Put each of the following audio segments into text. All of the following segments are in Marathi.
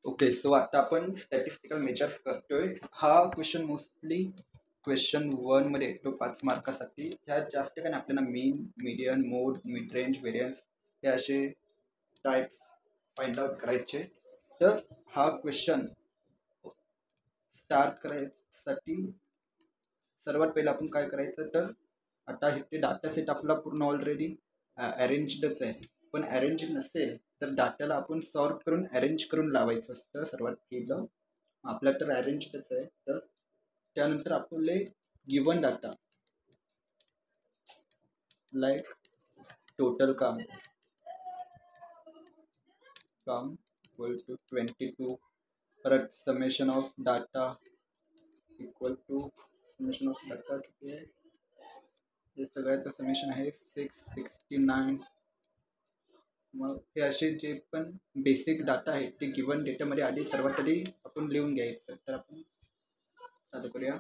ओके, सो आता आपण स्टॅटिस्टिकल मेजर्स करतोय. हा क्वेश्चन मोस्टली क्वेश्चन 1 मध्ये येतो 5 मार्कासाठी. ह्यात जास्त काही आपल्याला मीन, मीडियन, मोड, मिड रेंज, व्हेरियन्स हे असे टाईप्स फाइंड आउट करायचे. तर हा क्वेश्चन स्टार्ट करायसाठी सर्वात पहिलं आपण काय करायचं, तर आता इथे डाटा सेट आपला पूर्ण ऑलरेडी अरेंजडच आहे. पण अरेंज नसेल तर डाटाला आपण सॉर्ट करून अरेंज करून लावायचं असतं सर्वात पहिलं. आपला तर अरेंजडच आहे. तर त्यानंतर आपले गिवन डाटा लाईक टोटल काम इक्वल टू 22, परत summation of data equal to summation of data किती आहे, हे सगळ्याचं समेशन आहे 669. मग हे असे जे पण बेसिक डाटा आहे ते गिवन डेटामध्ये आधी सर्वात आधी आपण लिहून घ्यायचं. तर आपण चालू करूया.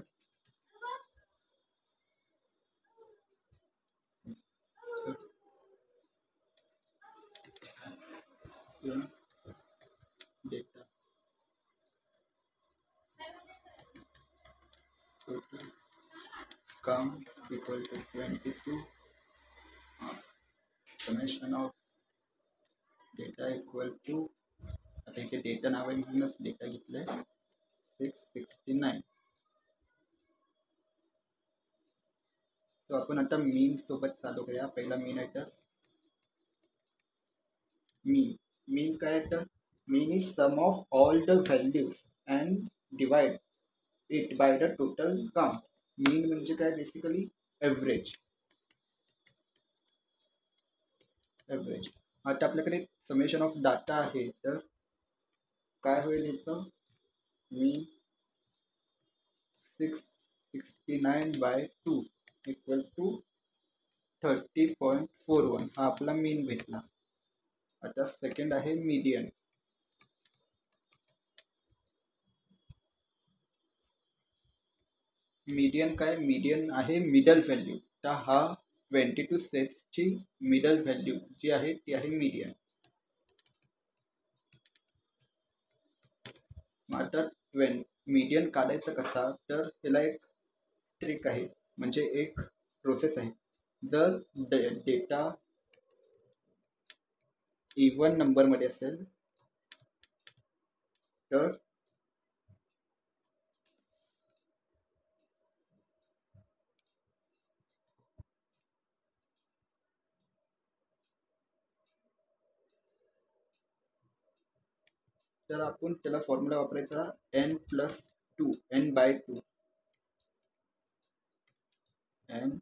Data total count equal to 22, summation of data equal to, आता इथे डेटा नाव आहे म्हणूनच डेटा घेतलंय 669. तो आपण आता मीन सोबत चालू करूया. पहिला मीन आहे तर मीन काय आहे, तर mean is sum of all the values and divide it by the total count. Mean म्हणजे काय, बेसिकली एव्हरेज. आता आपल्याकडे समेशन ऑफ डाटा आहे, तर काय होईल याचं, मीन 669/2 इक्वल टू 30.41. हा आपला मीन भेटला. आता सेकंड आहे मीडियन. मीडियन काय, मीडियन आहे मिडल व्हॅल्यू. तर हा 22 सेट्सची मिडल व्हॅल्यू जी आहे ती आहे मीडियन. आता मीडियन काढायचं कसा, तर त्याला एक ट्रिक आहे, म्हणजे एक प्रोसेस आहे. जर डेटा इवन नंबरमध्ये असेल तर आपण त्याला फॉर्म्युला वापरायचा n+2, n/2 and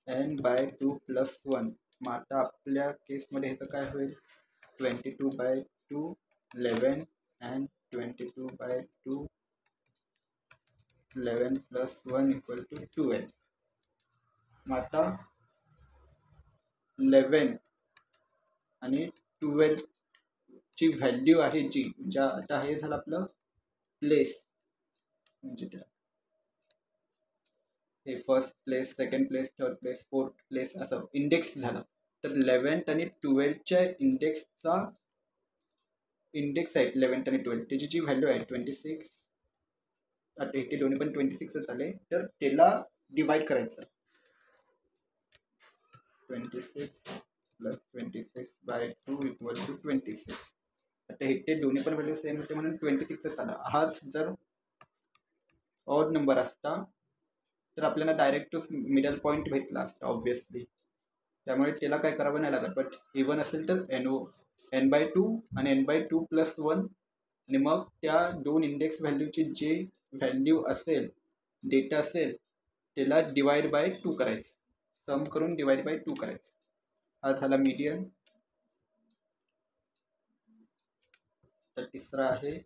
n/2 + 1. मग आता आपल्या केसमध्ये ह्याचं काय होईल, 22/2 11 and 22/2 11 + 1 = 12. मग आता 11 आणि 12 ची व्हॅल्यू आहे जी, म्हणजे आता हे झालं आपलं प्लेस, म्हणजे हे first place, second place, third place, fourth place असं इंडेक्स झालं. तर 11 आणि 12च्या इंडेक्स आहे 11 आणि 12, त्याची जी व्हॅल्यू आहे 26. आता इथे दोन्ही पण 26 झाले, तर त्याला डिवाइड करायचं. 26 + 26/2 = 26. आता इथे दोन्ही पण व्हॅल्यू सेम होते म्हणून 26 आला. हाच जर ऑड नंबर असता तर आपल्याला डायरेक्ट मिडल पॉईंट भेटला असता ऑब्व्हियसली. त्यामुळे त्याला काय करावं नाही लागत. बट इवन असेल तर n/2 आणि n/2 + 1, आणि मग त्या दोन इंडेक्स व्हॅल्यूची जे व्हॅल्यू असेल, डेटा असेल, त्याला डिवाइड बाय 2 करायचं, सम करून डिवाइड बाय 2 करायचं. हा झाला मीडियन. तर तिसरा आहे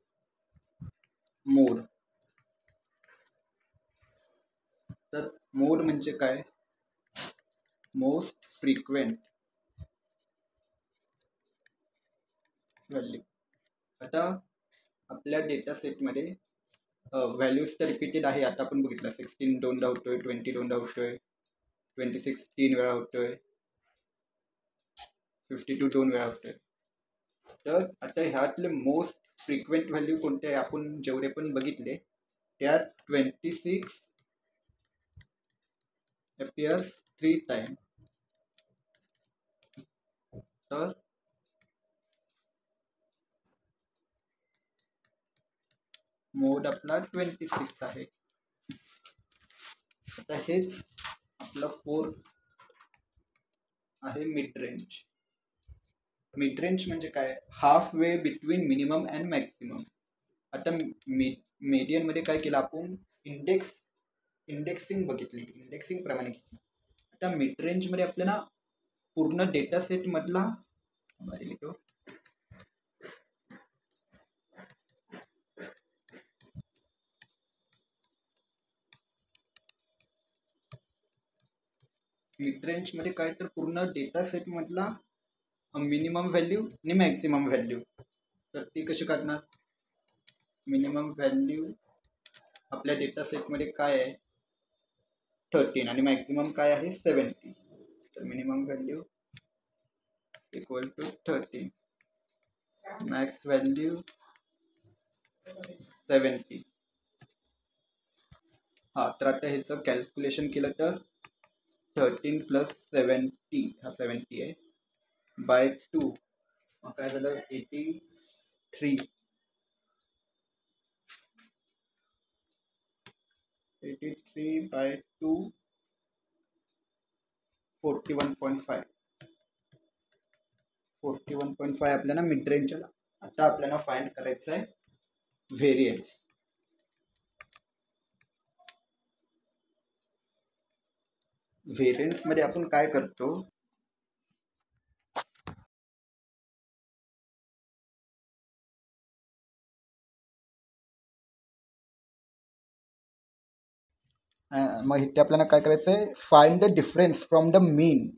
मोड. तर मोड म्हणजे काय, मोस्ट फ्रिक्वेंट व्हॅल्यू. आता आपल्या डेटा सेटमध्ये व्हॅल्यूज तर रिपीटेड आहे. आता आपण बघितलं 16 दोनदा होतोय, 20 दोनदा होतोय, 26 3 वेळा होतोय. 52 दोन वेळा होते. तर आता ह्यातले मोस्ट फ्रिक्वेंट व्हॅल्यू कोणते आहे आपण जेवढे पण बघितले त्यात 26 appears 3 टाइम. तर मोड आपला 26 आहे. आता हेच आपलं 4 आहे मिड रेंज. मिड रेंज म्हणजे काय? Half way between minimum and maximum. आता मीडियन मध्ये काय केलं आपण? इंडेक्सिंग बघितली, इंडेक्सिंग प्रमाणे घेतली. आता मिड रेंज मध्ये आपल्याला पूर्ण डेटा सेट मधला मिड रेंज मध्ये काय तर पूर्ण डेटा सेट मधला मिनिमम व्हॅल्यू आणि मॅक्सिमम व्हॅल्यू. तर ती कशी काढणार? मिनिमम व्हॅल्यू आपल्या डेटा सेटमध्ये काय आहे? 13 आणि मॅक्सिमम काय आहे? 70. तर minimum value equal to 13, max value 70. हा, तर आता ह्याचं कॅल्क्युलेशन केलं तर 13 प्लस 70, हा 70 आहे, बाय 2 मग काय झालं? 83. 83 बाय 2 41.5. 41.5 आपल्याला मिड रेंज आला. आता आपल्याला फाइंड करायचं आहे व्हेरियन्स. व्हेरियन्स मध्ये आपण काय करतो? मग इथे आपल्याला काय करायचं आहे? Find the difference from the mean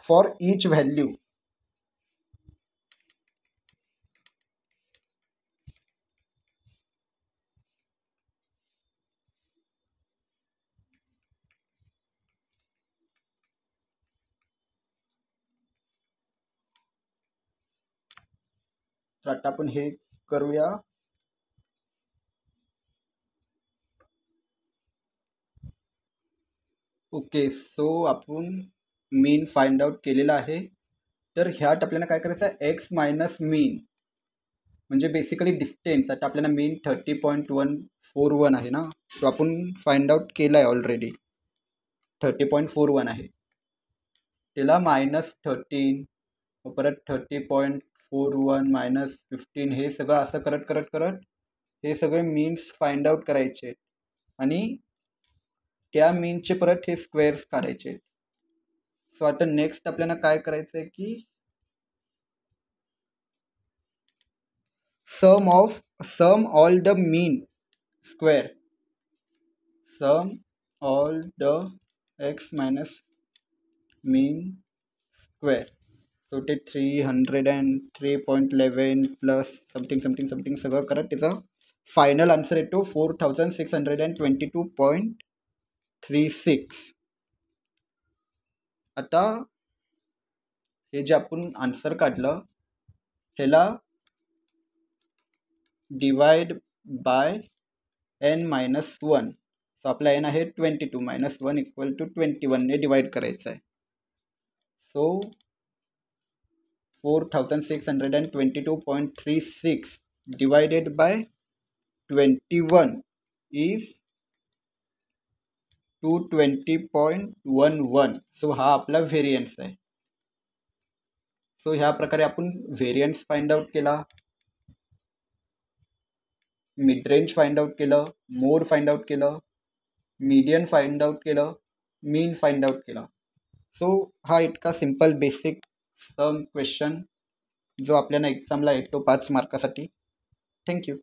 for each value. तर आता आपण हे करूया. ओके, सो आपण मीन फाइंड आउट केलेला आहे. तर ह्यात आपल्याला काय करायचं आहे? एक्स मायनस मीन म्हणजे बेसिकली डिस्टन्स. आता आपल्याला मीन 30.141 आहे ना, तो आपण फाइंड आउट केला आहे ऑलरेडी. 30.41 आहे. त्याला -13 परत 30.41 -15 हे सगळं असं करत करत करत हे सगळे मीन्स फाइंड आउट करायचे आणि त्या मीनचे परत हे स्क्वेअर्स काढायचे. सो आता नेक्स्ट आपल्याला काय करायचं आहे की sum all the mean square, sum all the X minus mean square. So ते 303.11 प्लस समथिंग समथिंग समथिंग सगळं करत त्याचा फायनल आन्सर येतो 4622.36. आता हे जे आपण आन्सर काढलं ह्याला डिवाइड बाय n-1. सो आपला n आहे 22, -1 इक्वल टू 21 ने डिवाइड करायचं आहे. So 4622.36 divided by 21 is 220.11. So हा आपला व्हेरियन्स आहे. सो ह्या प्रकारे आपण व्हेरियन्स फाइंड आउट केला, मिड रेंज फाइंड आउट केलं, मोड फाइंड आउट केलं, मीडियन फाइंड आउट केलं, मीन फाइंड आउट केला. सो हा इतका सिंपल बेसिक सम क्वेश्चन जो आपल्याला एक्झामला येतो 5 मार्कासाठी. थँक्यू.